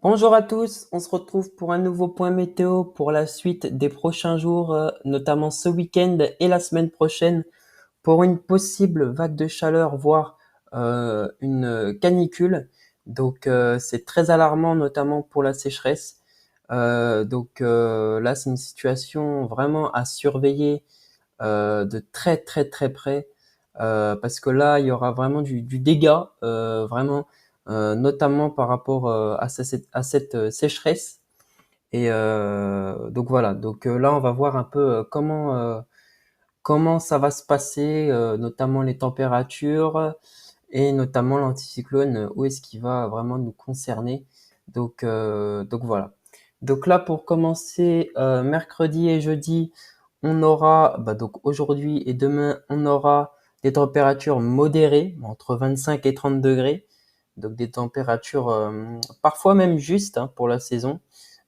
Bonjour à tous, on se retrouve pour un nouveau point météo pour la suite des prochains jours, notamment ce week-end et la semaine prochaine, pour une possible vague de chaleur, voire une canicule. Donc c'est très alarmant, notamment pour la sécheresse. Là, c'est une situation vraiment à surveiller de très très très près, parce que là, il y aura vraiment du dégât, vraiment, notamment par rapport à cette sécheresse. Et donc voilà, là, on va voir un peu comment ça va se passer, notamment les températures et notamment l'anticyclone, où est-ce qu'il va vraiment nous concerner. Donc voilà. Donc là, pour commencer, mercredi et jeudi, on aura, donc aujourd'hui et demain, on aura des températures modérées, entre 25 et 30 degrés. Donc des températures parfois même justes, hein, pour la saison.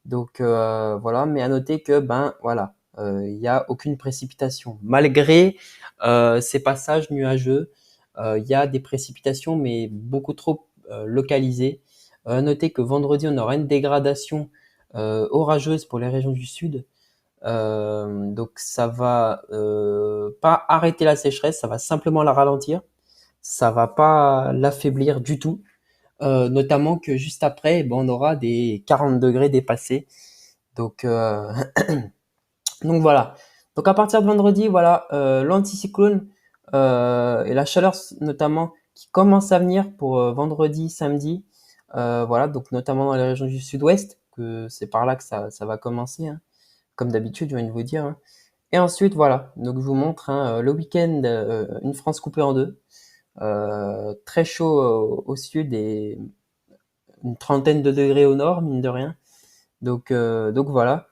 Donc voilà, mais à noter que voilà, il n'y a aucune précipitation. Malgré ces passages nuageux, il y a des précipitations, mais beaucoup trop localisées. Notez que vendredi, on aura une dégradation orageuse pour les régions du sud. Donc ça va pas arrêter la sécheresse, ça va simplement la ralentir. Ça va pas l'affaiblir du tout. Notamment que juste après, on aura des 40 degrés dépassés. Donc, euh, donc voilà. Donc à partir de vendredi, voilà, l'anticyclone et la chaleur notamment qui commence à venir pour vendredi, samedi. Voilà, donc notamment dans les régions du sud-ouest, que c'est par là que ça va commencer, hein, comme d'habitude, je viens de vous dire, hein. Et ensuite, voilà, donc je vous montre, hein, le week-end, une France coupée en deux. Très chaud au sud et une trentaine de degrés au nord, mine de rien. Donc voilà.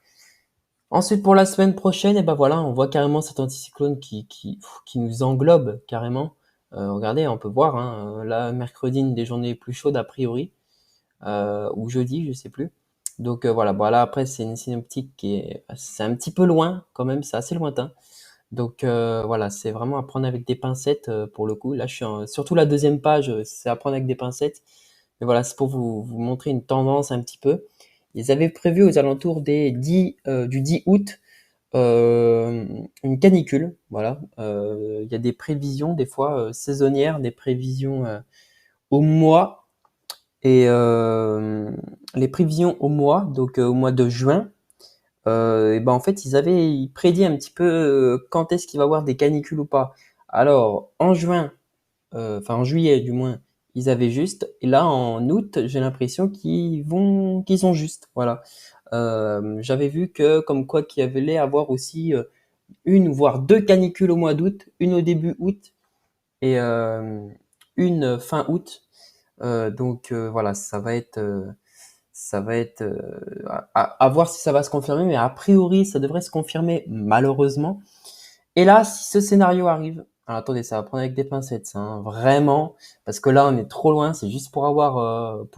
Ensuite, pour la semaine prochaine, et ben voilà, on voit carrément cet anticyclone qui nous englobe carrément. Regardez, on peut voir, hein, là, mercredi, une des journées les plus chaudes a priori, ou jeudi, je sais plus. Donc voilà, bon là après c'est une synoptique c'est un petit peu loin quand même, c'est assez lointain. Donc voilà, c'est vraiment à prendre avec des pincettes, pour le coup. Là, surtout la deuxième page, c'est à prendre avec des pincettes. Mais voilà, c'est pour vous montrer une tendance un petit peu. Ils avaient prévu aux alentours du 10 août, euh, une canicule. Voilà, il y a des prévisions des fois saisonnières, des prévisions au mois et les prévisions au mois, donc au mois de juin. Et ben en fait, ils prédit un petit peu quand est-ce qu'il va y avoir des canicules ou pas. Alors en juin, enfin en juillet du moins, ils avaient juste. Et là en août, j'ai l'impression qu'ils ont juste. Voilà. J'avais vu que comme quoi qu'il y avait avoir aussi une voire deux canicules au mois d'août, une au début août et une fin août. Voilà, ça va être à voir si ça va se confirmer, mais a priori ça devrait se confirmer malheureusement. Et là, si ce scénario arrive, alors attendez, ça va prendre avec des pincettes, ça, hein, vraiment, parce que là, on est trop loin. C'est juste pour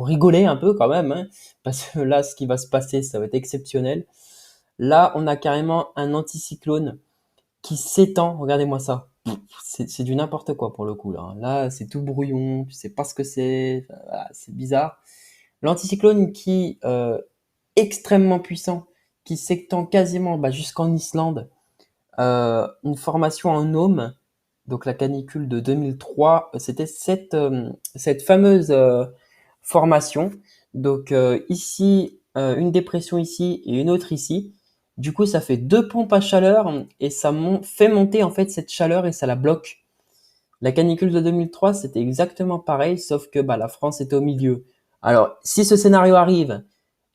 rigoler un peu quand même, hein, parce que là, ce qui va se passer, ça va être exceptionnel. Là, on a carrément un anticyclone qui s'étend. Regardez-moi ça. C'est du n'importe quoi pour le coup là, hein. Là, c'est tout brouillon, tu sais pas ce que c'est. Enfin, voilà, c'est bizarre. L'anticyclone qui extrêmement puissant, qui s'étend quasiment jusqu'en Islande, une formation en Nome, donc la canicule de 2003, c'était cette fameuse formation. Donc ici, une dépression ici et une autre ici. Du coup, ça fait deux pompes à chaleur et ça fait monter en fait cette chaleur et ça la bloque. La canicule de 2003, c'était exactement pareil, sauf que la France était au milieu. Alors, si ce scénario arrive,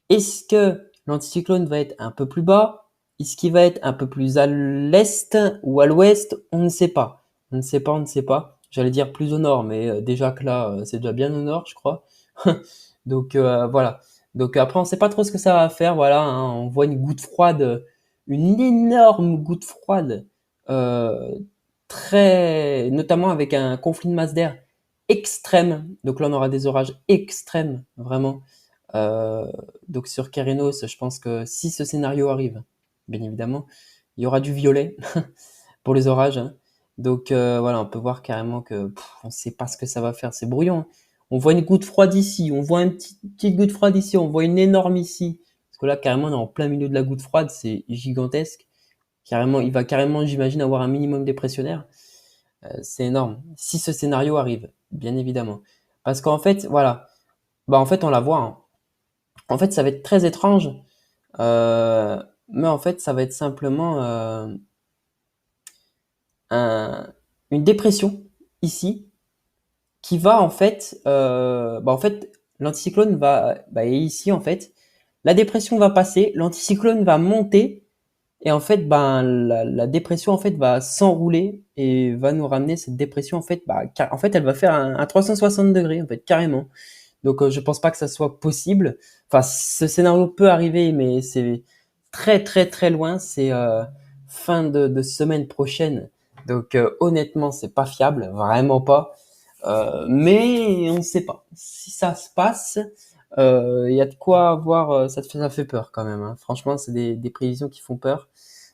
est-ce que l'anticyclone va être un peu plus bas? Est-ce qu'il va être un peu plus à l'est ou à l'ouest? On ne sait pas. On ne sait pas, on ne sait pas. J'allais dire plus au nord, mais déjà que là, c'est déjà bien au nord, je crois. Donc voilà. Donc après, on ne sait pas trop ce que ça va faire. Voilà, hein. On voit une goutte froide, une énorme goutte froide, euh, notamment avec un conflit de masse d'air extrême. Donc là, on aura des orages extrêmes, vraiment. Euh, donc sur Kerenos, je pense que si ce scénario arrive, bien évidemment, il y aura du violet pour les orages, hein. Donc voilà, on peut voir carrément que on ne sait pas ce que ça va faire. C'est brouillon, hein. On voit une goutte froide ici, on voit une petite goutte froide ici, on voit une énorme ici. Parce que là, carrément, on est en plein milieu de la goutte froide, c'est gigantesque. Carrément, il va carrément, j'imagine, avoir un minimum dépressionnaire. C'est énorme. Si ce scénario arrive, bien évidemment. Parce qu'en fait, voilà. Bah, en fait, on la voit, hein. En fait, ça va être très étrange. Euh, mais en fait, ça va être simplement un- une dépression ici qui va en fait, l'anticyclone est ici en fait. La dépression va passer, l'anticyclone va monter et en fait, la dépression en fait va s'enrouler et va nous ramener cette dépression en fait, en fait, elle va faire un 360 degrés en fait, carrément. Donc, je pense pas que ça soit possible. Enfin, ce scénario peut arriver, mais c'est très très très loin. C'est fin de semaine prochaine. Donc, honnêtement, c'est pas fiable, vraiment pas. Mais on ne sait pas. Si ça se passe, il y a de quoi avoir. Ça fait peur quand même, hein. Franchement, c'est des prévisions qui font peur.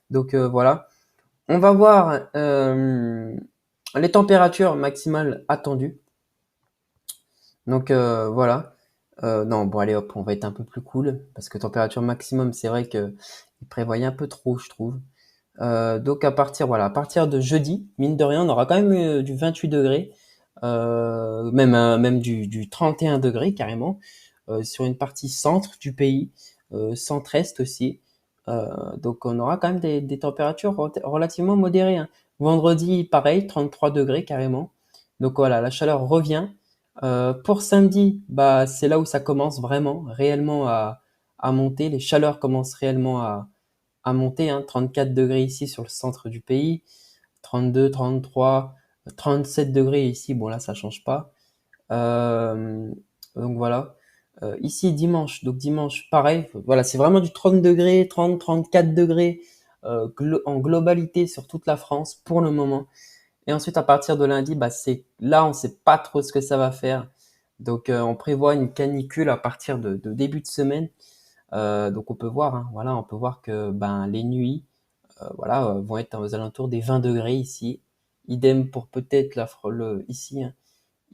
Donc voilà. On va voir les températures maximales attendues. Donc voilà. Non, bon allez hop, on va être un peu plus cool parce que température maximum, c'est vrai que il prévoyait un peu trop, je trouve. Donc à partir de jeudi, mine de rien, on aura quand même du 28 degrés, même du 31 degrés carrément, sur une partie centre du pays, centre-est aussi. Donc on aura quand même des températures relativement modérées, hein. Vendredi, pareil, 33 degrés carrément. Donc voilà, la chaleur revient. Pour samedi, bah c'est là où ça commence vraiment, réellement à monter. Les chaleurs commencent réellement à monter, hein. 34 degrés ici sur le centre du pays, 32, 33, 37 degrés ici. Bon là, ça change pas. Euh, donc voilà. Ici dimanche, donc dimanche pareil. Voilà, c'est vraiment du 30 degrés, 30, 34 degrés en globalité sur toute la France pour le moment. Et ensuite, à partir de lundi, bah, c'est là, on sait pas trop ce que ça va faire. Donc, on prévoit une canicule à partir de début de semaine. Donc, on peut voir, hein, voilà, on peut voir que les nuits, vont être aux alentours des 20 degrés ici. Idem pour peut-être ici, hein,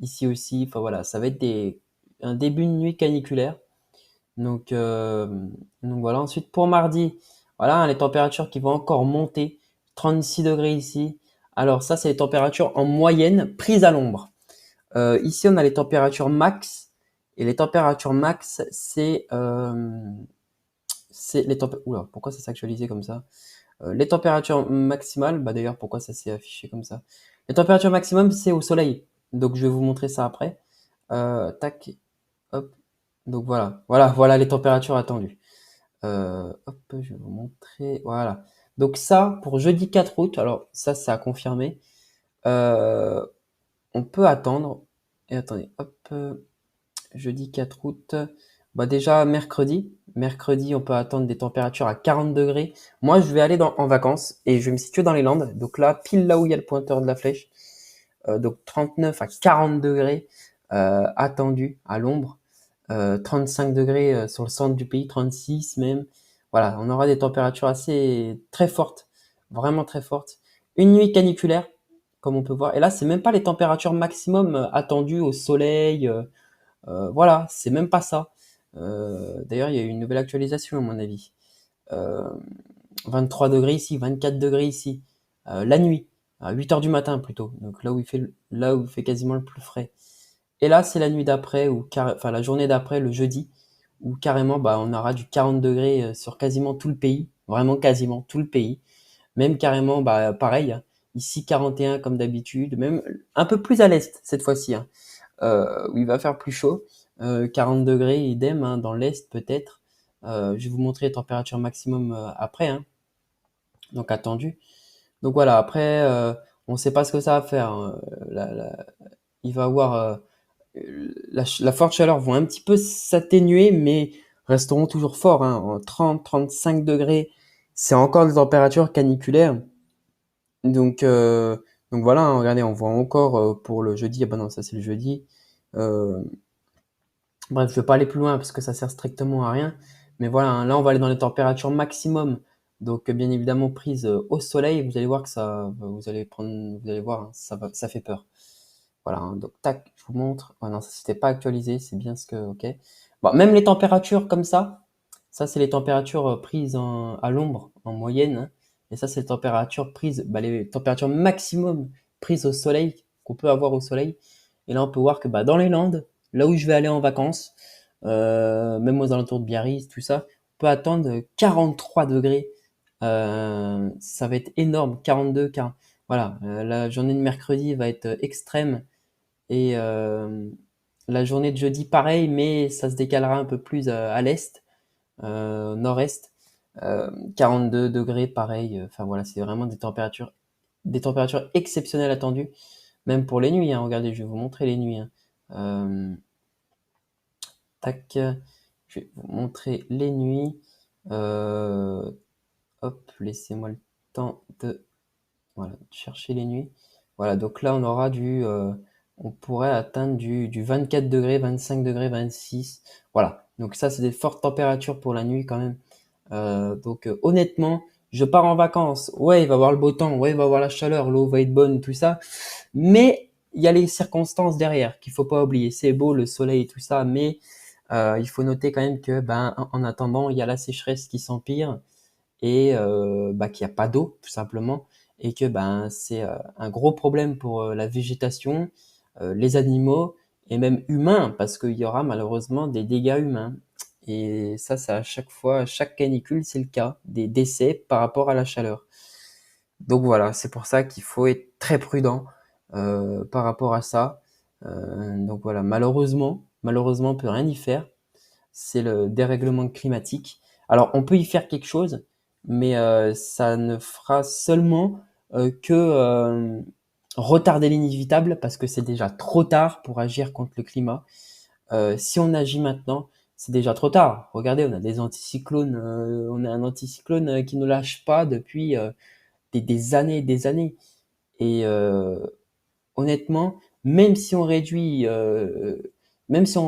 ici aussi. Enfin voilà, ça va être un début de nuit caniculaire. Donc, euh, donc voilà. Ensuite, pour mardi, voilà, hein, les températures qui vont encore monter. 36 degrés ici. Alors ça, c'est les températures en moyenne prises à l'ombre. Ici, on a les températures max. Et les températures max, c'est les températures. Oula, pourquoi ça s'est actualisé comme ça? Les températures maximales, bah d'ailleurs, pourquoi ça s'est affiché comme ça? Les températures maximum, c'est au soleil. Donc, je vais vous montrer ça après. Tac, hop. Donc voilà les températures attendues. Hop, je vais vous montrer. Voilà. Donc ça, pour jeudi 4 août, alors ça a confirmé. Euh, on peut attendre. Et attendez, hop, jeudi 4 août. Bah déjà mercredi, on peut attendre des températures à 40 degrés. Moi, je vais aller en vacances et je vais me situer dans les Landes. Donc là, pile là où il y a le pointeur de la flèche. Donc 39 à 40 degrés attendus à l'ombre. 35 degrés sur le centre du pays, 36 même. Voilà, on aura des températures assez très fortes, vraiment très fortes. Une nuit caniculaire, comme on peut voir. Et là, c'est même pas les températures maximum attendues au soleil. Voilà, c'est même pas ça. D'ailleurs, il y a eu une nouvelle actualisation à mon avis. Euh, 23 degrés ici, 24 degrés ici. La nuit, à 8 heures du matin plutôt. Donc là où il fait quasiment le plus frais. Et là, c'est la nuit d'après, enfin la journée d'après, le jeudi, où carrément, on aura du 40 degrés sur quasiment tout le pays, vraiment quasiment tout le pays. Même carrément, pareil, hein, ici 41 comme d'habitude, même un peu plus à l'est cette fois-ci, hein, où il va faire plus chaud. 40 degrés, idem, hein, dans l'est peut-être. Je vais vous montrer les températures maximum après, hein, donc attendu. Donc voilà, après, on ne sait pas ce que ça va faire, hein. Il va avoir la forte chaleur vont un petit peu s'atténuer, mais resteront toujours forts, hein, en 30-35 degrés. C'est encore des températures caniculaires. Donc, euh, donc voilà, hein, regardez, on voit encore pour le jeudi. Ah bah non, ça c'est le jeudi. Euh, Bref, je vais pas aller plus loin parce que ça sert strictement à rien. Mais voilà, hein, là on va aller dans les températures maximum. Donc bien évidemment prises au soleil. Vous allez voir que vous allez voir, hein, ça fait peur. Voilà, hein, donc tac, je vous montre. Oh non, ça c'était pas actualisé, c'est bien ce que, ok. Bon, même les températures comme ça c'est les températures prises à l'ombre en moyenne, hein. Et ça c'est les températures prises, bah, les températures maximum prises au soleil qu'on peut avoir au soleil. Et là on peut voir que bah, dans les Landes, là où je vais aller en vacances, même aux alentours de Biarritz, tout ça, on peut attendre 43 degrés. Ça va être énorme, 42, 40. Voilà, la journée de mercredi va être extrême et la journée de jeudi, pareil, mais ça se décalera un peu plus à l'est, nord-est. 42 degrés, pareil. Enfin voilà, c'est vraiment des températures exceptionnelles attendues, même pour les nuits, hein. Regardez, je vais vous montrer les nuits, hein. Euh, tac, je vais vous montrer les nuits. Euh, hop, laissez-moi le temps de voilà, chercher les nuits. Voilà, donc là, on pourrait atteindre du 24 degrés, 25 degrés, 26. Voilà, donc ça, c'est des fortes températures pour la nuit quand même. Donc honnêtement, je pars en vacances. Ouais, il va y avoir le beau temps, ouais, il va y avoir la chaleur, l'eau va être bonne, tout ça. Mais il y a les circonstances derrière qu'il faut pas oublier. C'est beau, le soleil et tout ça, mais il faut noter quand même que, ben, en attendant, il y a la sécheresse qui s'empire et bah, qu'il n'y a pas d'eau tout simplement et que ben c'est un gros problème pour la végétation, les animaux et même humains parce qu'il y aura malheureusement des dégâts humains. Et ça, c'est à chaque fois, à chaque canicule, c'est le cas, des décès par rapport à la chaleur. Donc voilà, c'est pour ça qu'il faut être très prudent par rapport à ça. Donc voilà, malheureusement, on peut rien y faire, c'est le dérèglement climatique. Alors, on peut y faire quelque chose, mais ça ne fera seulement que retarder l'inévitable parce que c'est déjà trop tard pour agir contre le climat. Si on agit maintenant, c'est déjà trop tard. Regardez, on a des anticyclones, on a un anticyclone qui ne lâche pas depuis des années et des années. Et honnêtement, même si on réduit, même si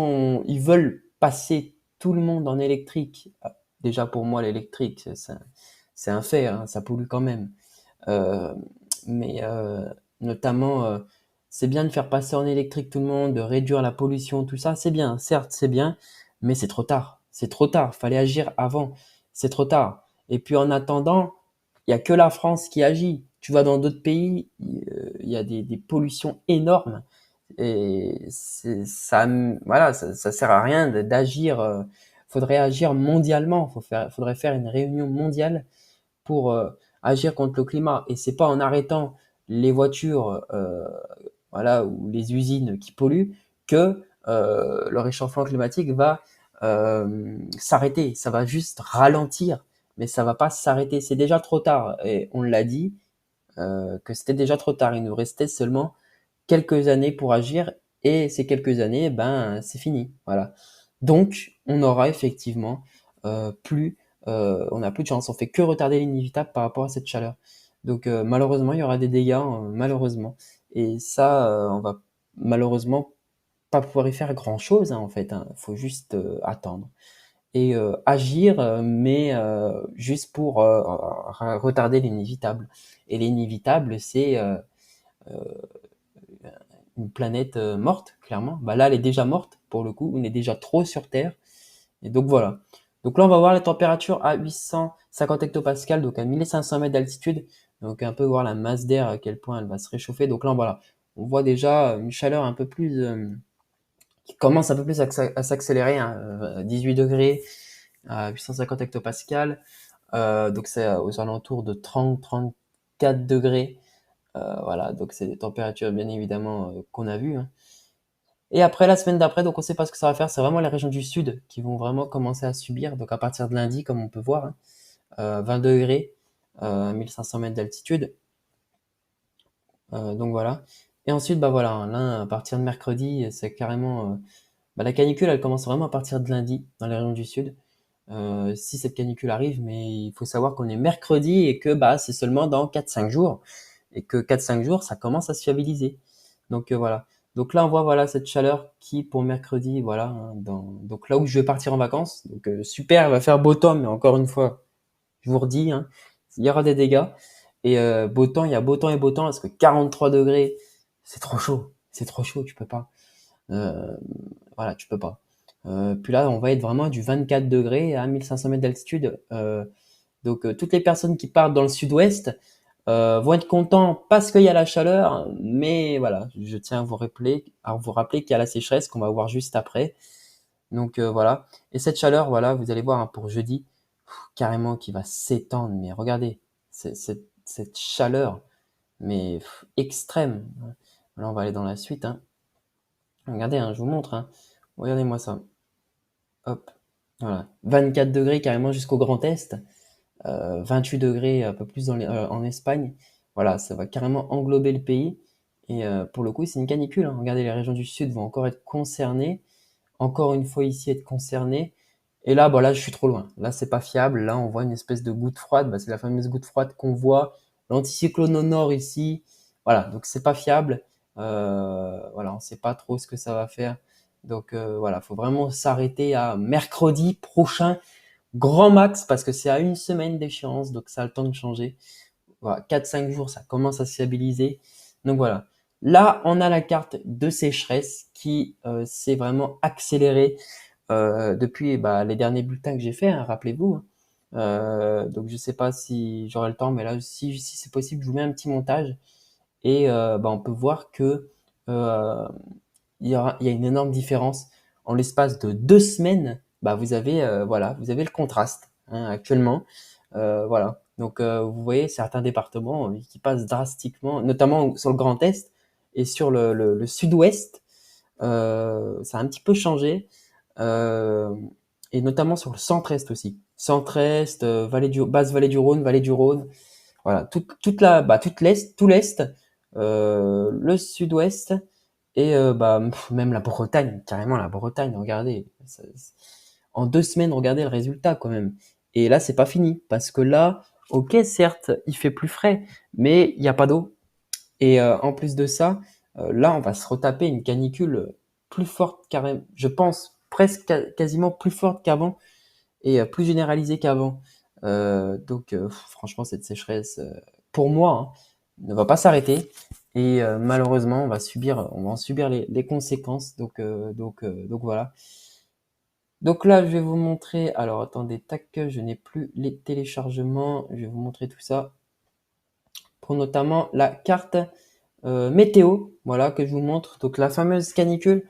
ils veulent passer tout le monde en électrique, déjà pour moi l'électrique, c'est un fait, hein, ça pollue quand même. Euh, mais notamment, c'est bien de faire passer en électrique tout le monde, de réduire la pollution, tout ça, c'est bien, certes, c'est bien, mais c'est trop tard. C'est trop tard, fallait agir avant, c'est trop tard. Et puis en attendant, il y a que la France qui agit. Tu vas dans d'autres pays, il y a des pollutions énormes et ça, voilà, ça sert à rien d'agir. Faudrait agir mondialement. Faudrait faire une réunion mondiale pour agir contre le climat. Et c'est pas en arrêtant les voitures, voilà, ou les usines qui polluent que le réchauffement climatique va s'arrêter. Ça va juste ralentir, mais ça va pas s'arrêter. C'est déjà trop tard. Et on l'a dit que c'était déjà trop tard. Il nous restait seulement quelques années pour agir. Et ces quelques années, ben, c'est fini. Voilà. Donc, on aura effectivement plus, on n'a plus de chance. On fait que retarder l'inévitable par rapport à cette chaleur. Donc, malheureusement, il y aura des dégâts, malheureusement. Et ça, on va malheureusement pas pouvoir y faire grand-chose, hein, en fait, hein. Faut juste attendre et agir, mais juste pour retarder l'inévitable. Et l'inévitable, c'est une planète morte, clairement. Bah là, elle est déjà morte, pour le coup. On est déjà trop sur Terre. Et donc voilà. Donc là, on va voir la température à 850 hectopascales, donc à 1500 mètres d'altitude. Donc un peu voir la masse d'air, à quel point elle va se réchauffer. Donc là, voilà. On voit déjà une chaleur un peu plus, qui commence un peu plus à s'accélérer, hein, 18 degrés à 850 hectopascales. Donc c'est aux alentours de 30-34 degrés. Voilà, donc c'est des températures bien évidemment qu'on a vues, hein. Et après, la semaine d'après, donc on sait pas ce que ça va faire. C'est vraiment les régions du sud qui vont vraiment commencer à subir. Donc à partir de lundi, comme on peut voir, hein, 20 degrés, 1500 mètres d'altitude. Donc voilà. Et ensuite, bah voilà, hein, là, à partir de mercredi, c'est carrément... bah, la canicule, elle commence vraiment à partir de lundi dans les régions du sud. Si cette canicule arrive, mais il faut savoir qu'on est mercredi et que bah, c'est seulement dans 4-5 jours. Et que 4-5 jours, ça commence à se fiabiliser. Donc voilà. Donc là, on voit voilà cette chaleur qui pour mercredi, voilà, hein, donc là où je vais partir en vacances. Donc super, il va faire beau temps, mais encore une fois, je vous redis, hein, il y aura des dégâts. Et beau temps, il y a beau temps et beau temps parce que 43 degrés, c'est trop chaud. c'est trop chaud, tu peux pas. Voilà, tu peux pas. Puis là, on va être vraiment à du 24 degrés à 1500 mètres d'altitude. Donc, toutes les personnes qui partent dans le sud-ouest vont être contents parce qu'il y a la chaleur, mais voilà, je tiens à vous rappeler qu'il y a la sécheresse qu'on va voir juste après. Donc voilà. Et cette chaleur, voilà, vous allez voir hein, pour jeudi, carrément qui va s'étendre. Mais regardez, cette chaleur, mais extrême. Là, on va aller dans la suite. Hein. Regardez, hein, je vous montre. Hein. Regardez-moi ça. Hop. Voilà. 24 degrés carrément jusqu'au Grand Est. 28 degrés un peu plus en Espagne. Voilà, ça va carrément englober le pays. Et pour le coup, c'est une canicule. Hein. Regardez, les régions du sud vont encore être concernées. Encore une fois ici être concernées. Et là, bon, là, je suis trop loin. Là, c'est pas fiable. Là, on voit une espèce de goutte froide. Bah, c'est la fameuse goutte froide qu'on voit. L'anticyclone au nord ici. Voilà, donc c'est pas fiable. Voilà, on sait pas trop ce que ça va faire. Donc voilà, faut vraiment s'arrêter à mercredi prochain, grand max, parce que c'est à une semaine d'échéance, donc ça a le temps de changer. Voilà, 4-5 jours, ça commence à se stabiliser. Donc voilà. Là, on a la carte de sécheresse qui s'est vraiment accélérée depuis bah, les derniers bulletins que j'ai fait, hein, rappelez-vous. Hein. Donc je sais pas si j'aurai le temps, mais là, si c'est possible, je vous mets un petit montage et bah, on peut voir que euh, il y a une énorme différence. En l'espace de 2 semaines, bah, vous avez le contraste hein, actuellement. Voilà. Donc vous voyez certains départements qui passent drastiquement, notamment sur le Grand Est et sur le Sud-Ouest. Ça a un petit peu changé. Euh, et notamment sur le centre-est aussi. Centre-est, basse vallée du Rhône, vallée du Rhône. Voilà, toute l'est, tout l'est, le sud-ouest et bah, même la Bretagne, carrément la Bretagne, regardez. En 2 semaines, regardez le résultat quand même. Et là, c'est pas fini, parce que là, ok, certes, il fait plus frais, mais il n'y a pas d'eau. Et en plus de ça, là, on va se retaper une canicule plus forte, carrément, je pense, presque quasiment plus forte qu'avant et plus généralisée qu'avant. Donc, franchement, cette sécheresse, pour moi, hein, ne va pas s'arrêter. Et malheureusement, on va en subir les conséquences. Donc voilà. Donc là, je vais vous montrer. Alors, attendez, tac, je n'ai plus les téléchargements. Je vais vous montrer tout ça pour notamment la carte météo. Voilà, que je vous montre. Donc, la fameuse canicule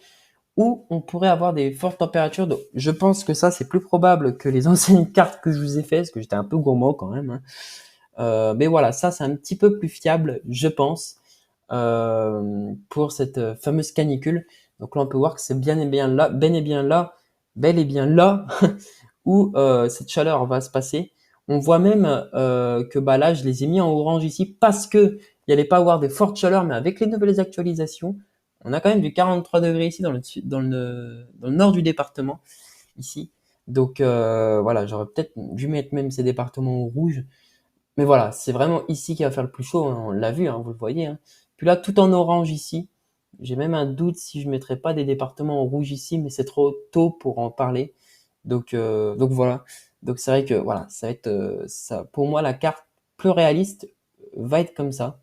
où on pourrait avoir des fortes températures. Donc, je pense que ça, c'est plus probable que les anciennes cartes que je vous ai faites, parce que j'étais un peu gourmand quand même. Hein. Mais voilà, ça, c'est un petit peu plus fiable, je pense, pour cette fameuse canicule. Donc là, on peut voir que c'est bel et bien là où cette chaleur va se passer. On voit même que bah, là, je les ai mis en orange ici parce que il n'y allait pas avoir des fortes chaleurs, mais avec les nouvelles actualisations, on a quand même du 43 degrés ici dans le nord du département, ici. Donc voilà, j'aurais peut-être dû mettre même ces départements au rouge. Mais voilà, c'est vraiment ici qu'il va faire le plus chaud, hein, on l'a vu, hein, vous le voyez. Hein. Puis là, tout en orange ici. J'ai même un doute si je ne mettrais pas des départements en rouge ici, mais c'est trop tôt pour en parler. Donc voilà. Donc c'est vrai que voilà, ça va être ça. Pour moi, la carte plus réaliste va être comme ça.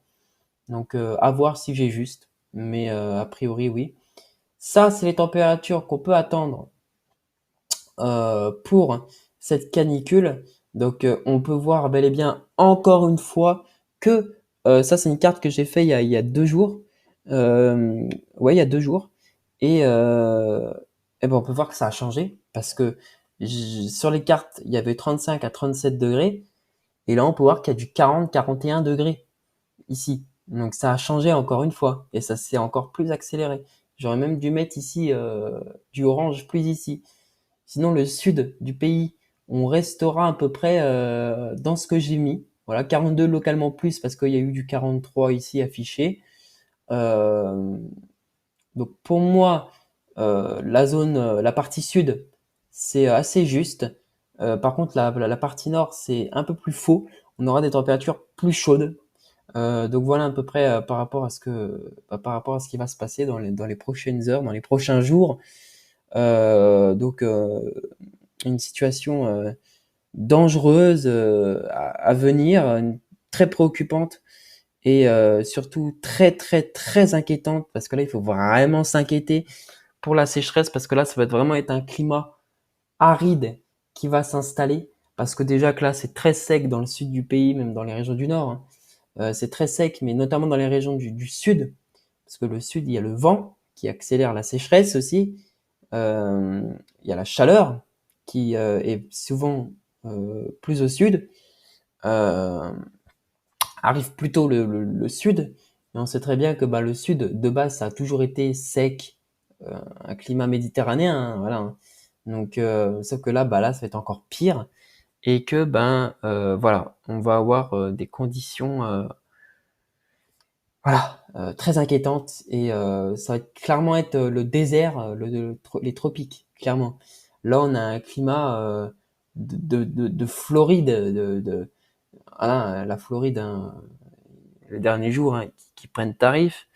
Donc à voir si j'ai juste, mais a priori oui. Ça, c'est les températures qu'on peut attendre pour cette canicule. Donc on peut voir bel et bien encore une fois que ça c'est une carte que j'ai fait il y a 2 jours. Ouais, il y a 2 jours. Et ben on peut voir que ça a changé parce que sur les cartes il y avait 35 à 37 degrés et là on peut voir qu'il y a du 40-41 degrés ici. Donc ça a changé encore une fois et ça s'est encore plus accéléré. J'aurais même dû mettre ici du orange plus ici. Sinon, le sud du pays, on restera à peu près dans ce que j'ai mis. Voilà, 42 localement plus parce qu'il y a eu du 43 ici affiché. Euh, donc pour moi, la partie sud, c'est assez juste. Par contre, la partie nord, c'est un peu plus faux. On aura des températures plus chaudes. Donc voilà à peu près par rapport à ce qui va se passer dans les prochaines heures, dans les prochains jours. Donc une situation dangereuse à venir, très préoccupante. et surtout très, très, très inquiétante parce que là, il faut vraiment s'inquiéter pour la sécheresse parce que là, ça va vraiment être un climat aride qui va s'installer parce que déjà que là, c'est très sec dans le sud du pays, même dans les régions du nord, hein. C'est très sec, mais notamment dans les régions du sud, parce que le sud, il y a le vent qui accélère la sécheresse aussi. Euh, il y a la chaleur qui est souvent plus au sud. Euh, Arrive plutôt le sud. Et on sait très bien que bah, le sud, de base, ça a toujours été sec, un climat méditerranéen, hein, voilà, hein. Donc, sauf que là, bah, là, ça va être encore pire. Et que, ben, voilà, on va avoir des conditions voilà, très inquiétantes. Et ça va clairement être le désert, les tropiques, clairement. Là, on a un climat de Floride, voilà, la Floride, hein, les derniers jours, hein, qui prennent tarif,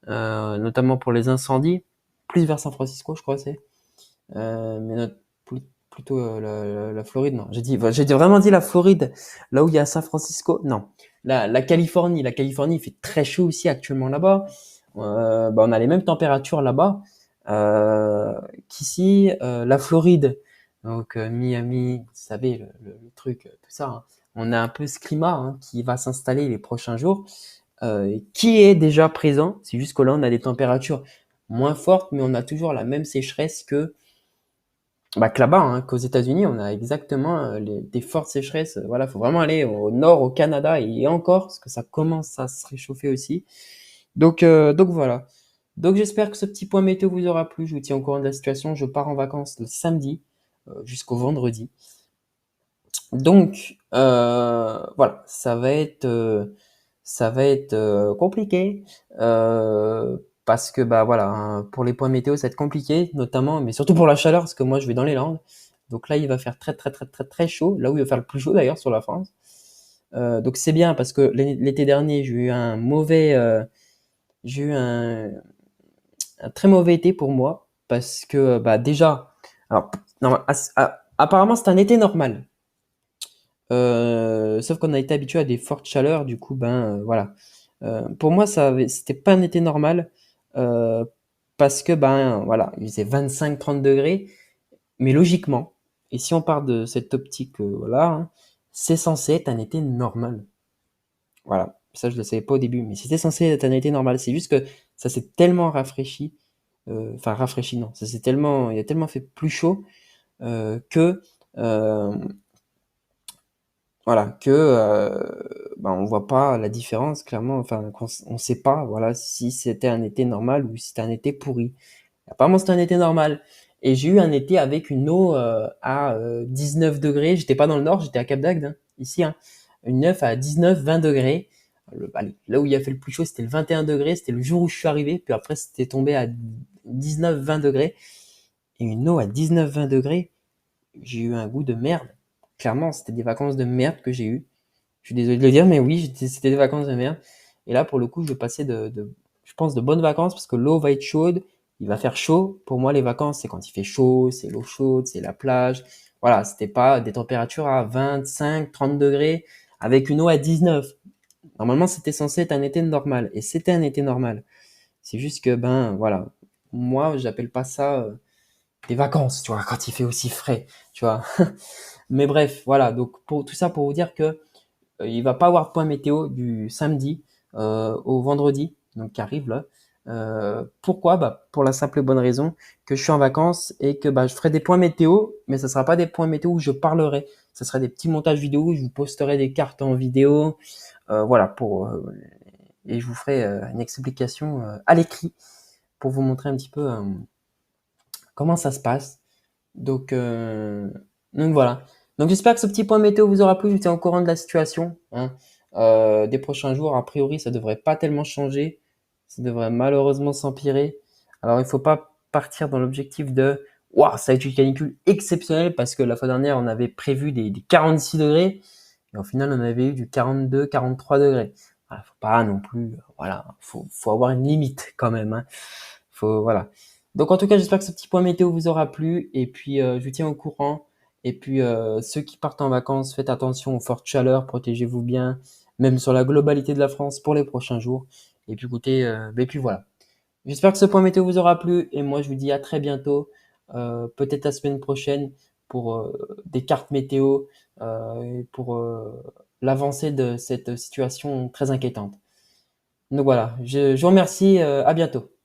notamment pour les incendies, plus vers San Francisco, je crois c'est. Mais plutôt la Floride, non. J'ai vraiment dit la Floride, là où il y a San Francisco, non. La Californie, il fait très chaud aussi actuellement là-bas. Bah, on a les mêmes températures là-bas qu'ici. La Floride, donc Miami, vous savez, le truc, tout ça, hein. On a un peu ce climat hein, qui va s'installer les prochains jours, qui est déjà présent. C'est juste que là, on a des températures moins fortes, mais on a toujours la même sécheresse que là-bas, hein, qu'aux États-Unis, on a exactement des fortes sécheresses. Voilà, faut vraiment aller au nord, au Canada et encore, parce que ça commence à se réchauffer aussi. Donc voilà. Donc j'espère que ce petit point météo vous aura plu. Je vous tiens au courant de la situation. Je pars en vacances le samedi jusqu'au vendredi. Donc voilà, ça va être compliqué parce que bah voilà, hein, pour les points météo, ça va être compliqué, notamment, mais surtout pour la chaleur, parce que moi je vais dans les Landes. Donc là, il va faire très très très très très chaud, là où il va faire le plus chaud d'ailleurs sur la France. Donc c'est bien parce que l'été dernier, j'ai eu un très mauvais été pour moi parce que bah déjà, alors non, apparemment c'est un été normal. Sauf qu'on a été habitué à des fortes chaleurs, du coup, ben voilà. Pour moi, c'était pas un été normal euh, parce que ben voilà, il faisait 25-30 degrés, mais logiquement, et si on part de cette optique, voilà, hein, c'est censé être un été normal. Voilà, ça je le savais pas au début, mais c'était censé être un été normal. C'est juste que ça s'est tellement rafraîchi, enfin rafraîchi non, il a tellement fait plus chaud que euh, voilà, que ben, on voit pas la différence clairement, enfin on sait pas voilà si c'était un été normal ou si c'était un été pourri. Apparemment c'était un été normal et j'ai eu un été avec une eau à 19 degrés. J'étais pas dans le nord, j'étais à Cap d'Agde hein, ici hein. Une 9 à 19-20 degrés. Allez, là où il a fait le plus chaud, c'était le 21 degrés, c'était le jour où je suis arrivé, puis après c'était tombé à 19-20 degrés et une eau à 19-20 degrés, j'ai eu un goût de merde. Clairement, c'était des vacances de merde que j'ai eues. Je suis désolé de le dire, mais oui, c'était des vacances de merde. Et là, pour le coup, je vais passer je pense, de bonnes vacances parce que l'eau va être chaude, il va faire chaud. Pour moi, les vacances, c'est quand il fait chaud, c'est l'eau chaude, c'est la plage. Voilà, c'était pas des températures à 25, 30 degrés avec une eau à 19. Normalement, c'était censé être un été normal. Et c'était un été normal. C'est juste que, ben, voilà. Moi, j'appelle pas ça des vacances, tu vois, quand il fait aussi frais, tu vois. Mais bref, voilà. Donc, pour tout ça, pour vous dire que il va pas avoir de point météo du samedi au vendredi, donc qui arrive là. Pourquoi bah, pour la simple et bonne raison que je suis en vacances et que bah, je ferai des points météo, mais ce sera pas des points météo où je parlerai. Ce sera des petits montages vidéo où je vous posterai des cartes en vidéo, voilà et je vous ferai une explication à l'écrit pour vous montrer un petit peu comment ça se passe. Donc, euh, donc voilà. Donc j'espère que ce petit point météo vous aura plu. Je vous tiens au courant de la situation, hein. Des prochains jours, a priori, ça devrait pas tellement changer. Ça devrait malheureusement s'empirer. Alors il faut pas partir dans l'objectif de waouh, ça va être une canicule exceptionnelle parce que la fois dernière, on avait prévu des 46 degrés et au final, on avait eu du 42, 43 degrés. Voilà, faut pas non plus, voilà, faut avoir une limite quand même, hein. Voilà. Donc en tout cas, j'espère que ce petit point météo vous aura plu et puis je vous tiens au courant Et puis, ceux qui partent en vacances, faites attention aux fortes chaleurs, protégez-vous bien, même sur la globalité de la France pour les prochains jours. Et puis écoutez, et puis voilà. J'espère que ce point météo vous aura plu et moi je vous dis à très bientôt, peut-être la semaine prochaine pour des cartes météo et pour l'avancée de cette situation très inquiétante. Donc voilà, je vous remercie, à bientôt.